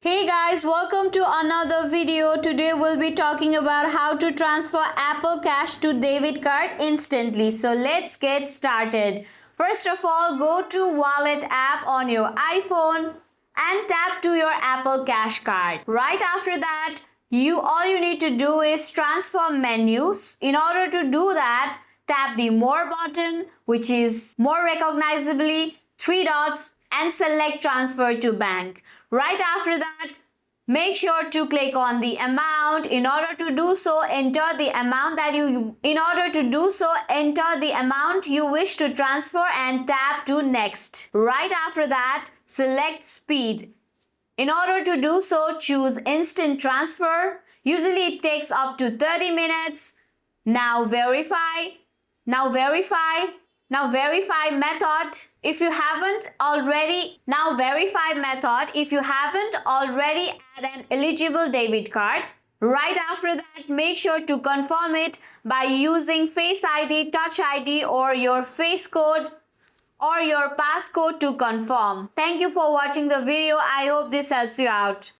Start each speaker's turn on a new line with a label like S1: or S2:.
S1: Hey guys, welcome to another video. Today we'll be talking about how to transfer Apple Cash to debit card instantly. So let's get started. First of all, go to Wallet app on your iPhone and tap to your Apple Cash card. Right after that, all you need to do is transfer menus. In order to do that, tap the More button, which is more recognizably three dots, and select Transfer to Bank. Right after that, make sure to click on the amount. In order to do so, enter the amount you wish to transfer and tap to Next. Right after that, select Speed. In order to do so, choose Instant Transfer. Usually it takes up to 30 minutes. Now verify method. If you haven't already add an eligible debit card. Right after that, make sure to confirm it by using Face ID, Touch ID, or your face code or your passcode to confirm. Thank you for watching the video. I hope this helps you out.